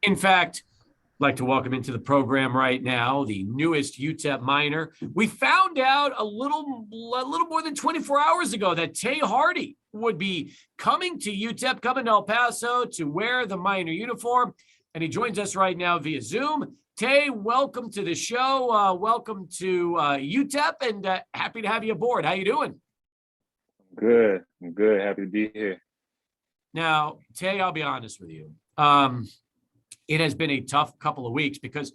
In fact, I'd like to welcome into the program right now the newest UTEP minor. We found out a little more than 24 hours ago that Tae Hardy would be coming to UTEP, coming to El Paso to wear the minor uniform, and he joins us right now via Zoom. Tae, welcome to the show. Welcome to UTEP, and happy to have you aboard. How you doing? Good. I'm good. Happy to be here. Now, Tae, I'll be honest with you. It has been a tough couple of weeks because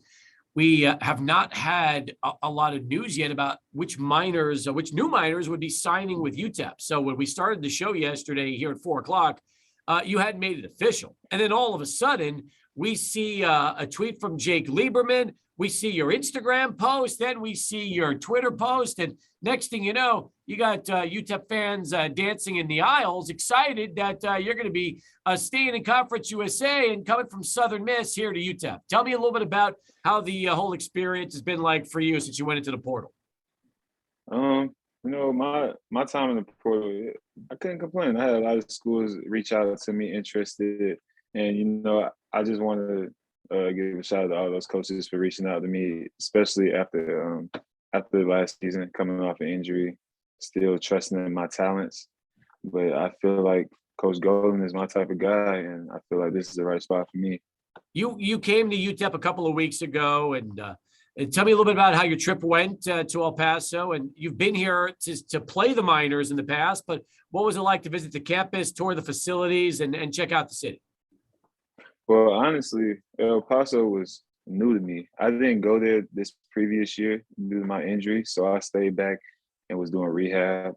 we have not had a lot of news yet about which new minors would be signing with UTEP. So when we started the show yesterday here at 4:00, you hadn't made it official. And then all of a sudden, we see a tweet from Jake Lieberman. We see your Instagram post. Then we see your Twitter post. And next thing you know, you got UTEP fans dancing in the aisles, excited that you're going to be staying in Conference USA and coming from Southern Miss here to UTEP. Tell me a little bit about how the whole experience has been like for you since you went into the portal. My time in the portal, I couldn't complain. I had a lot of schools reach out to me interested, and I just want to give a shout out to all those coaches for reaching out to me, especially after last season, coming off an injury, still trusting in my talents. But I feel like Coach Golden is my type of guy, and I feel like this is the right spot for me. You came to UTEP a couple of weeks ago, and tell me a little bit about how your trip went to El Paso. And you've been here to play the minors in the past, but what was it like to visit the campus, tour the facilities, and check out the city? Well, honestly, El Paso was new to me. I didn't go there this previous year due to my injury, so I stayed back and was doing rehab.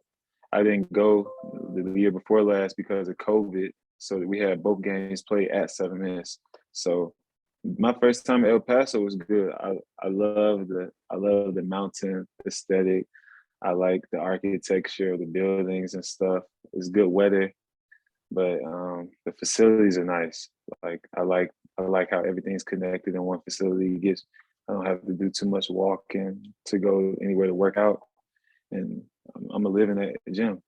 I didn't go the year before last because of COVID, so we had both games played at Southern Miss. So my first time at El Paso was good. I love the mountain aesthetic. I like the architecture of the buildings and stuff. It's good weather, but the facilities are nice. I like how everything's connected in one facility. I don't have to do too much walking to go anywhere to work out, and I'm gonna live in that gym.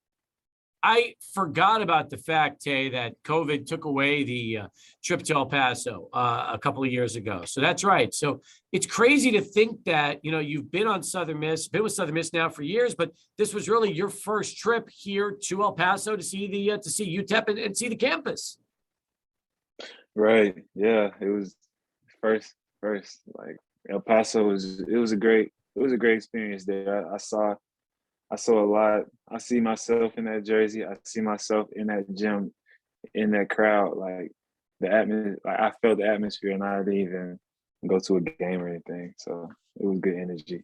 I forgot about the fact, Tae, that COVID took away the trip to El Paso a couple of years ago. So that's right. So it's crazy to think that, you've been with Southern Miss now for years, but this was really your first trip here to El Paso to see UTEP and see the campus. Right. Yeah. It was first. Like El Paso was a great experience there. I saw a lot. I see myself in that jersey. I see myself in that gym, in that crowd. Like I felt the atmosphere, and I didn't even go to a game or anything. So it was good energy.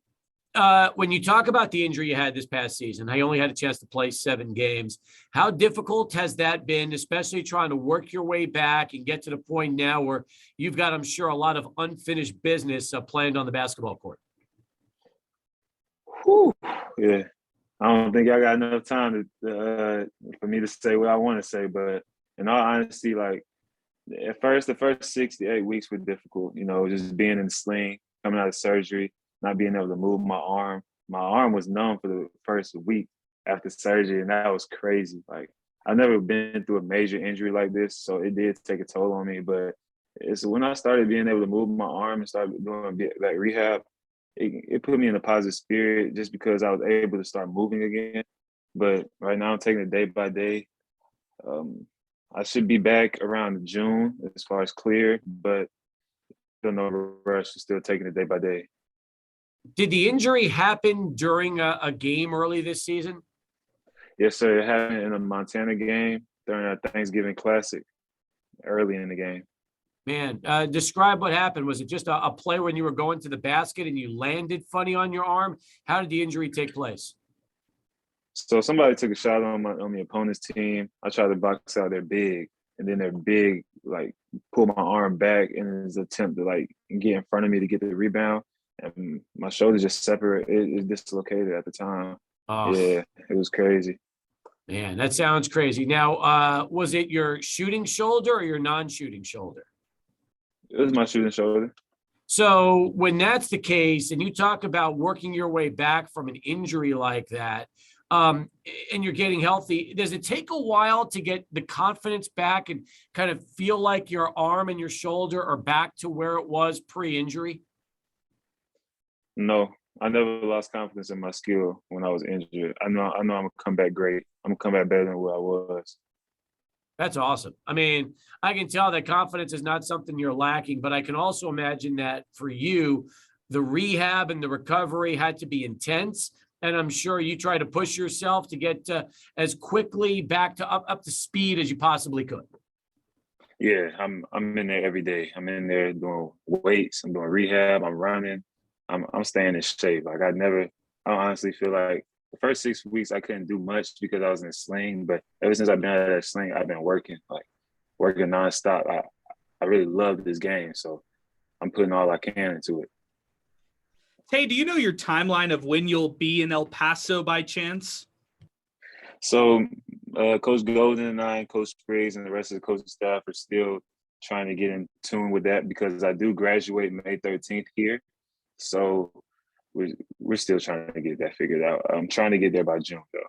When you talk about the injury you had this past season, I only had a chance to play 7 games. How difficult has that been, especially trying to work your way back and get to the point now where you've got, I'm sure, a lot of unfinished business planned on the basketball court? Whew. Yeah. I don't think I got enough time for me to say what I want to say, but in all honesty, like the first 6 to 8 weeks were difficult. Just being in the sling, coming out of surgery, not being able to move my arm. My arm was numb for the first week after surgery, and that was crazy. Like I've never been through a major injury like this, so it did take a toll on me. But it's when I started being able to move my arm and started doing like rehab. It put me in a positive spirit just because I was able to start moving again. But right now I'm taking it day by day. I should be back around June as far as clear, but still no rush. Still taking it day by day. Did the injury happen during a game early this season? Yes, sir. It happened in a Montana game during our Thanksgiving Classic early in the game. Man, describe what happened. Was it just a play when you were going to the basket and you landed funny on your arm? How did the injury take place? So somebody took a shot on the opponent's team. I tried to box out their big, and then their big pull my arm back in his attempt to get in front of me to get the rebound, and my shoulder just separated. It dislocated at the time. Oh. Yeah, it was crazy. Man, that sounds crazy. Now, was it your shooting shoulder or your non-shooting shoulder? It was my shooting shoulder. So when that's the case, and you talk about working your way back from an injury like that, and you're getting healthy, does it take a while to get the confidence back and kind of feel like your arm and your shoulder are back to where it was pre-injury? No, I never lost confidence in my skill when I was injured. I know I'm gonna come back great. I'm gonna come back better than what I was. That's awesome. I mean, I can tell that confidence is not something you're lacking, but I can also imagine that for you, the rehab and the recovery had to be intense. And I'm sure you try to push yourself to get as quickly back to up to speed as you possibly could. Yeah, I'm in there every day. I'm in there doing weights. I'm doing rehab. I'm running. I'm staying in shape. Like I honestly feel like the first 6 weeks I couldn't do much because I was in a sling. But ever since I've been out of that sling, I've been working nonstop. I really love this game, so I'm putting all I can into it. Hey, do you know your timeline of when you'll be in El Paso by chance? So Coach Golden and I and Coach Spriggs and the rest of the coaching staff are still trying to get in tune with that because I do graduate May 13th here. So we're still trying to get that figured out. I'm trying to get there by June, though.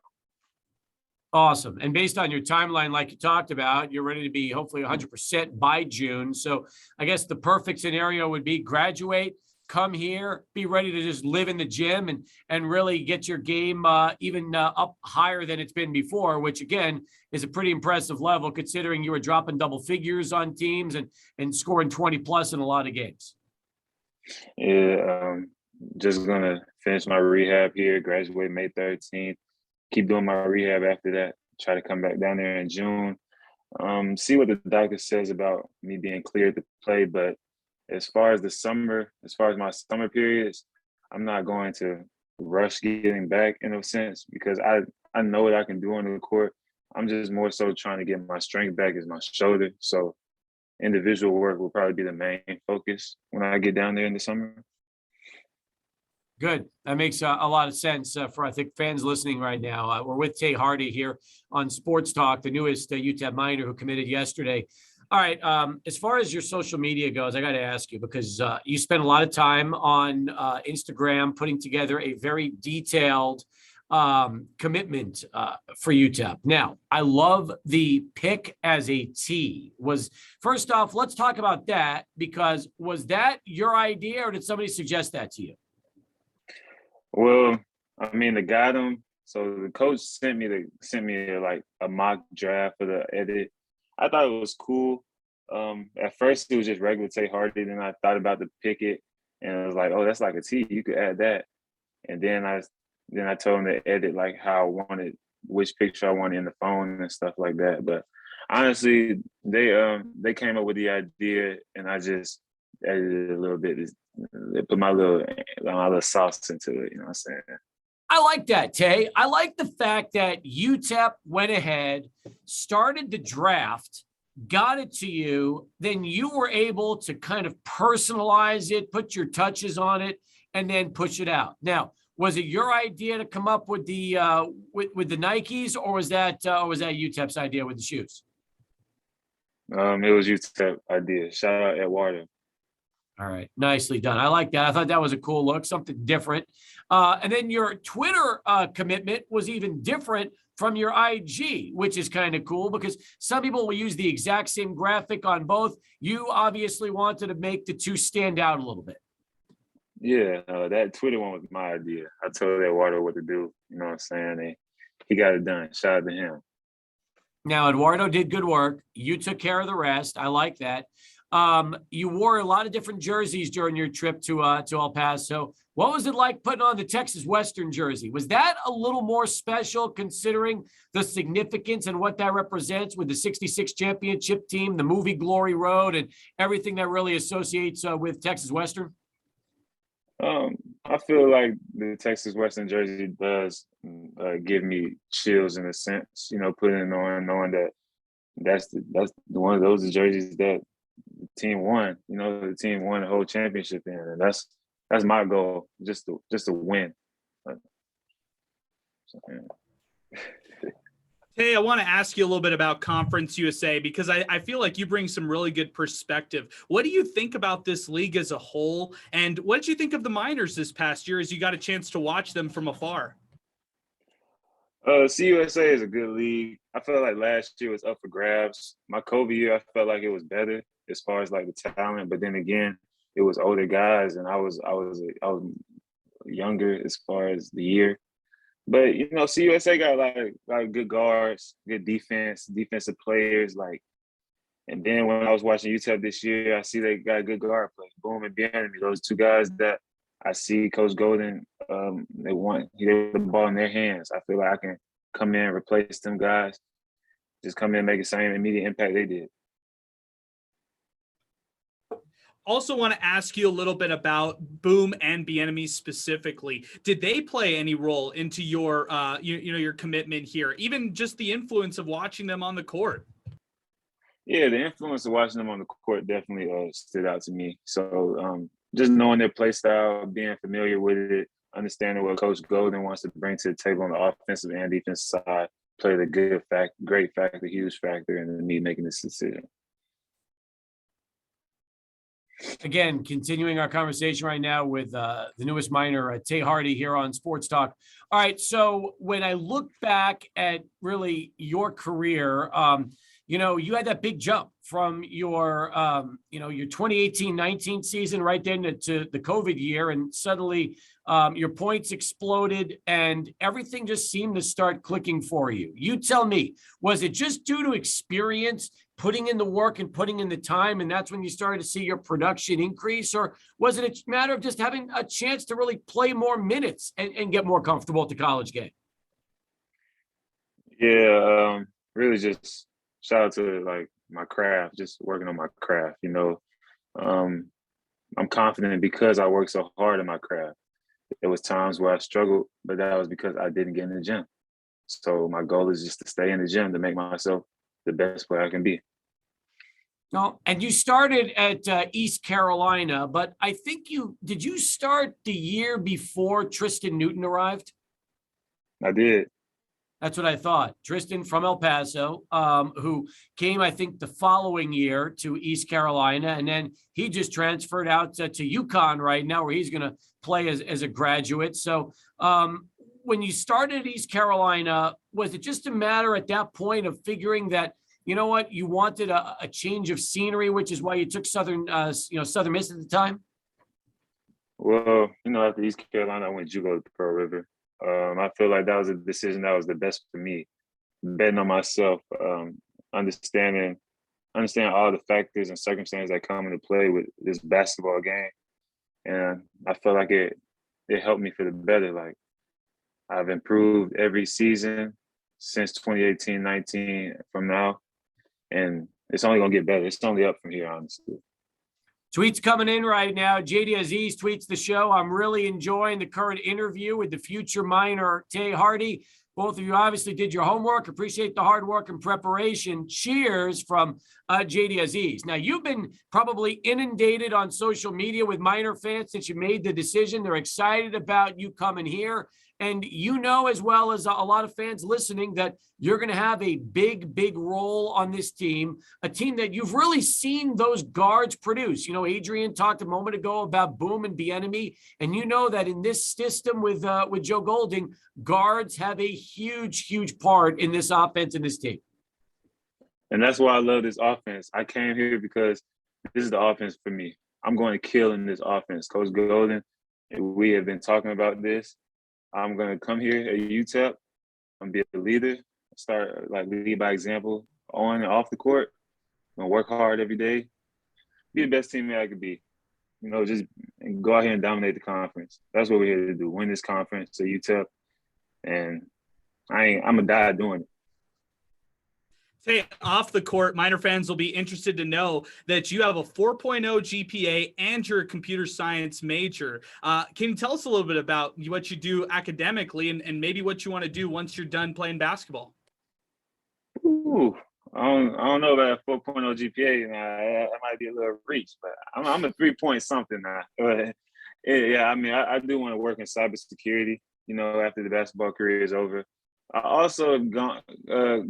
Awesome. And based on your timeline, like you talked about, you're ready to be hopefully 100% by June. So I guess the perfect scenario would be graduate, come here, be ready to just live in the gym and really get your game even up higher than it's been before, which again is a pretty impressive level considering you were dropping double figures on teams and scoring 20 plus in a lot of games. Yeah, just gonna finish my rehab here, graduate May 13th, keep doing my rehab after that, try to come back down there in June. See what the doctor says about me being cleared to play. But as far as my summer periods, I'm not going to rush getting back in a sense because I know what I can do on the court. I'm just more so trying to get my strength back as my shoulder. So individual work will probably be the main focus when I get down there in the summer. Good. That makes a lot of sense for, I think, fans listening right now. We're with Tae Hardy here on Sports Talk, the newest UTEP minor who committed yesterday. All right. As far as your social media goes, I got to ask you because you spend a lot of time on Instagram putting together a very detailed commitment for UTEP. Now, I love the pick as a T. First off, let's talk about that because was that your idea or did somebody suggest that to you? Well, I mean, the guy so the coach sent me like a mock draft for the edit. I thought it was cool. At first it was just regular Tae Hardy. Then I thought about the picket and I was like, oh, that's like a T. You could add that. And then I told him to edit like how I wanted, which picture I wanted in the phone and stuff like that. But honestly, they came up with the idea and I just edited it a little bit. Put my little sauce into it. You know what I'm saying? I like that, Tae. I like the fact that UTEP went ahead, started the draft, got it to you, then you were able to kind of personalize it, put your touches on it, and then push it out. Now, was it your idea to come up with the with the Nikes, or was that UTEP's idea with the shoes? It was UTEP idea. Shout out Eduardo. All right. Nicely done. I like that. I thought that was a cool look, something different. And then your Twitter commitment was even different from your IG, which is kind of cool because some people will use the exact same graphic on both. You obviously wanted to make the two stand out a little bit. Yeah, that Twitter one was my idea. I told Eduardo what to do. You know what I'm saying? And he got it done. Shout out to him. Now, Eduardo did good work. You took care of the rest. I like that. You wore a lot of different jerseys during your trip to El Paso. What was it like putting on the Texas Western jersey? Was that a little more special considering the significance and what that represents with the 66 championship team, the movie Glory Road, and everything that really associates with Texas Western? I feel like the Texas Western jersey does give me chills in a sense. You know, putting it on, knowing that that's one of those jerseys that the team won. You know, the team won the whole championship in, and that's my goal, just to win. Hey, I want to ask you a little bit about Conference USA because I feel like you bring some really good perspective. What do you think about this league as a whole? And what did you think of the Miners this past year as you got a chance to watch them from afar? CUSA is a good league. I felt like last year was up for grabs. My COVID year, I felt like it was better as far as like the talent, but then again, it was older guys, and I was younger as far as the year. But CUSA got like good guards, good defensive players. Like, and then when I was watching UTEP this year, I see they got good guard play. Boom and Bieniemy, those two guys that I see Coach Golden. They want the ball in their hands. I feel like I can come in and replace them guys. Just come in and make the same immediate impact they did. Also want to ask you a little bit about Boom and Bieniemy specifically. Did they play any role into your your commitment here? Even just the influence of watching them on the court? Yeah, the influence of watching them on the court definitely stood out to me. So just knowing their play style, being familiar with it, understanding what Coach Golden wants to bring to the table on the offensive and defensive side, played a great factor, huge factor in me making this decision. Again, continuing our conversation right now with the newest minor, Tae Hardy, here on Sports Talk. All right, so when I look back at really your career, you had that big jump from your 2018-19 season right then to the COVID year, and suddenly your points exploded and everything just seemed to start clicking for you. You tell me, was it just due to experience, putting in the work and putting in the time, and that's when you started to see your production increase? Or was it a matter of just having a chance to really play more minutes and get more comfortable at the college game? Yeah, really just shout out to like my craft, just working on my craft. I'm confident because I worked so hard in my craft. There was times where I struggled, but that was because I didn't get in the gym. So my goal is just to stay in the gym to make myself the best player I can be. No, and you started at East Carolina, but I think did you start the year before Tristan Newton arrived? I did. That's what I thought. Tristan from El Paso, who came, I think, the following year to East Carolina, and then he just transferred out to UConn right now, where he's going to play as a graduate. So when you started at East Carolina, was it just a matter at that point of figuring that, you know what, you wanted a change of scenery, which is why you took Southern Miss at the time? Well, after East Carolina, I went JUCO to Pearl River. I feel like that was a decision that was the best for me. Betting on myself, understanding all the factors and circumstances that come into play with this basketball game, and I felt like it helped me for the better. Like, I've improved every season since 2018-19 from now, and it's only gonna get better. It's only up from here, honestly. Tweets coming in right now. JD Aziz tweets the show. I'm really enjoying the current interview with the future minor Tae Hardy. Both of you obviously did your homework. Appreciate the hard work and preparation. Cheers from JD Aziz. Now, you've been probably inundated on social media with minor fans since you made the decision. They're excited about you coming here. And as well as a lot of fans listening, that you're going to have a big, big role on this team, a team that you've really seen those guards produce. Adrian talked a moment ago about Boom and Bieniemy, and that in this system with Joe Golding, guards have a huge, huge part in this offense and this team. And that's why I love this offense. I came here because this is the offense for me. I'm going to kill in this offense. Coach Golden, we have been talking about this. I'm going to come here at UTEP. I'm going to be a leader, lead by example on and off the court. I'm going to work hard every day, be the best teammate I could be. Just go out here and dominate the conference. That's what we're here to do, win this conference at UTEP. And I'm going to die doing it. Say, off the court, minor fans will be interested to know that you have a 4.0 GPA and you're a computer science major. Can you tell us a little bit about what you do academically and maybe what you want to do once you're done playing basketball? Ooh, I don't know about a 4.0 GPA. That might be a little reach, but I'm a 3-point something now. But yeah, I do want to work in cybersecurity, after the basketball career is over. I also have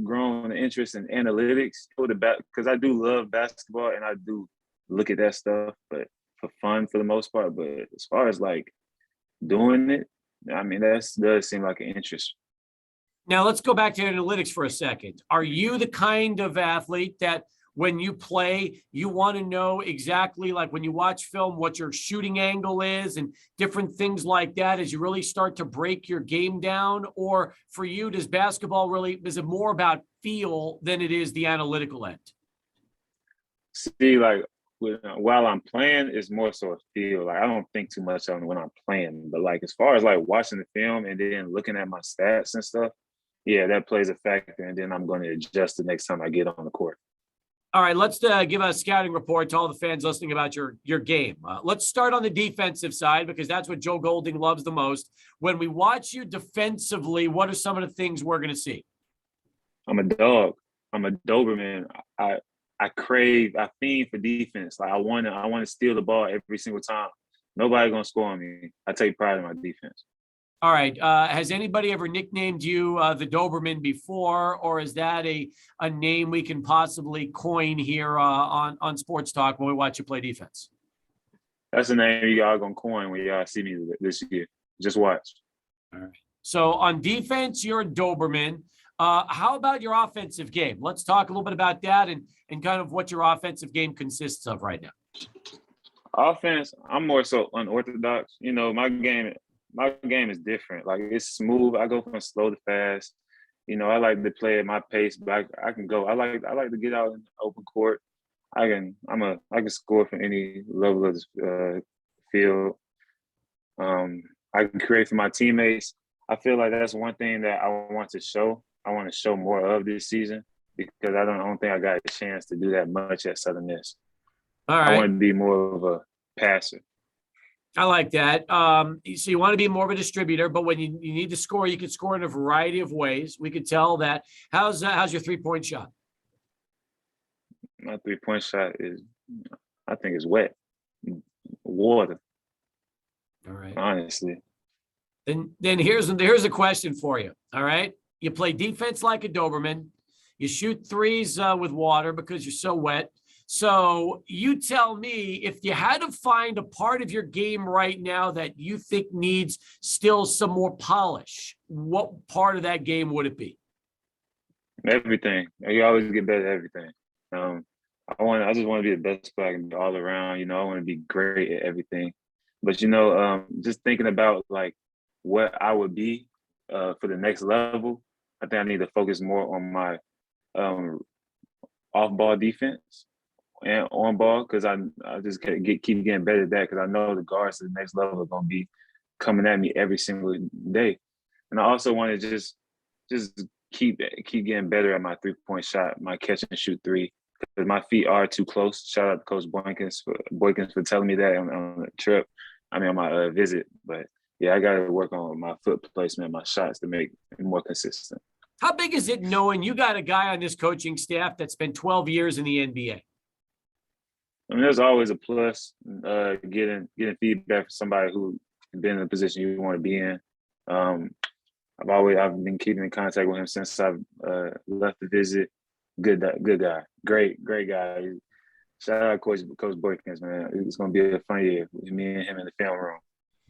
grown an interest in analytics because I do love basketball and I do look at that stuff, but for fun for the most part. But as far as like doing it, that does seem like an interest. Now let's go back to analytics for a second. Are you the kind of athlete that when you play, you want to know exactly, like when you watch film, what your shooting angle is and different things like that as you really start to break your game down? Or for you, does basketball really, is it more about feel than it is the analytical end? See, like while I'm playing, it's more so a feel. Like I don't think too much on when I'm playing, but like as far as like watching the film and then looking at my stats and stuff, yeah, that plays a factor. And then I'm going to adjust the next time I get on the court. All right, let's give a scouting report to all the fans listening about your game. Let's start on the defensive side because that's what Joe Golding loves the most. When we watch you defensively, what are some of the things we're going to see? I'm a dog. I'm a Doberman. I fiend for defense. Like I want to steal the ball every single time. Nobody gonna score on me. I take pride in my defense. All right. Has anybody ever nicknamed you the Doberman before, or is that a name we can possibly coin here on Sports Talk when we watch you play defense? That's the name y'all gonna coin when y'all see me this year. Just watch. All right. So on defense, you're a Doberman. How about your offensive game? Let's talk a little bit about that and kind of what your offensive game consists of right now. Offense, I'm more so unorthodox. You know, my game is different. Like it's smooth. I go from slow to fast. You know, I like to play at my pace, but I can go. I like to get out in the open court. I can score from any level of the field. I can create for my teammates. I feel like that's one thing that I want to show. I want to show more of this season because I don't think I got a chance to do that much at Southern Miss. All right. I want to be more of a passer. I like that. So you want to be more of a distributor, but when you need to score, you can score in a variety of ways. We could tell that. How's your 3-point shot? My 3-point shot I think it's wet. Water. All right. Honestly. Then here's a question for you. All right. You play defense like a Doberman. You shoot threes with water because you're so wet. So you tell me, if you had to find a part of your game right now that you think needs still some more polish, what part of that game would it be? Everything. You always get better at everything. I just want to be the best player I can be all around. You know, I want to be great at everything. But, you know, just thinking about, like, what I would be for the next level, I think I need to focus more on my off-ball defense and on-ball because I just keep getting better at that because I know the guards to the next level are going to be coming at me every single day. And I also want to just keep getting better at my 3-point shot, my catch and shoot three, because my feet are too close. Shout out to Coach Boykins for telling me that on the trip. On my visit. But yeah, I got to work on my foot placement, my shots to make it more consistent. How big is it knowing you got a guy on this coaching staff that spent 12 years in the NBA? There's always a plus getting feedback from somebody who's been in the position you want to be in. I've been keeping in contact with him since I've left the visit. Good guy, great guy. Shout out Coach Boykins, man. It's going to be a fun year with me and him in the film room.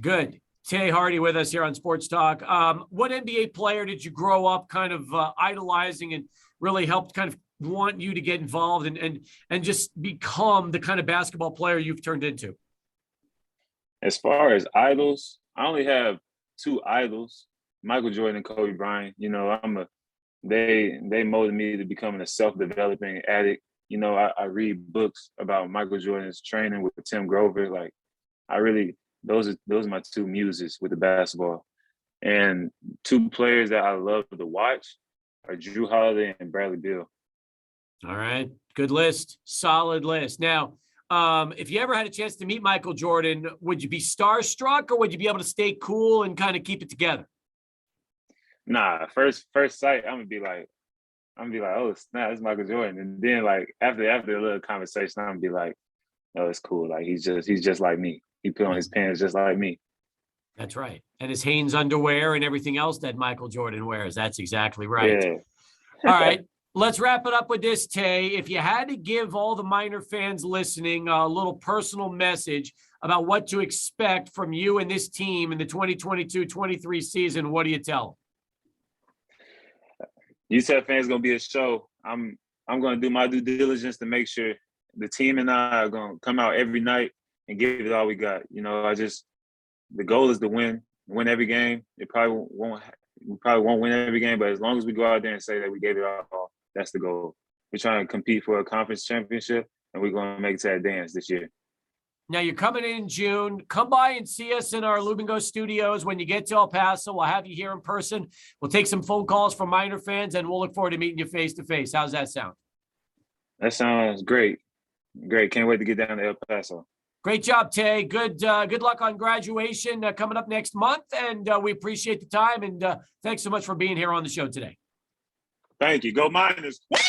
Good. Tae Hardy with us here on Sports Talk. What NBA player did you grow up kind of idolizing and really helped kind of want you to get involved and just become the kind of basketball player you've turned into? As far as idols, I only have 2 idols, Michael Jordan and Kobe Bryant. You know, they molded me to becoming a self-developing addict. You know, I read books about Michael Jordan's training with Tim Grover. Like, those are my 2 muses with the basketball. And 2 players that I love to watch are Drew Holiday and Bradley Beal. All right. Good list. Solid list. Now, if you ever had a chance to meet Michael Jordan, would you be starstruck or would you be able to stay cool and kind of keep it together? Nah, first sight, I'm gonna be like, oh snap, it's Michael Jordan. And then like after a little conversation, I'm gonna be like, oh, it's cool. Like he's just like me. He put on his pants just like me. That's right. And his Hanes underwear and everything else that Michael Jordan wears. That's exactly right. Yeah. All right. Let's wrap it up with this, Tae. If you had to give all the Miner fans listening a little personal message about what to expect from you and this team in the 2022-23 season, what do you tell them? UTEP fans gonna be a show. I'm gonna do my due diligence to make sure the team and I are gonna come out every night and give it all we got. You know, the goal is to win every game. We probably won't win every game, but as long as we go out there and say that we gave it all, that's the goal. We're trying to compete for a conference championship, and we're gonna make it to that dance this year. Now you're coming in June. Come by and see us in our Lubengo studios when you get to El Paso. We'll have you here in person. We'll take some phone calls from Miner fans, and we'll look forward to meeting you face to face. How's that sound? That sounds great. Great. Can't wait to get down to El Paso. Great job, Tae. Good luck on graduation coming up next month, and we appreciate the time. And thanks so much for being here on the show today. Thank you. Go Miners. Woo!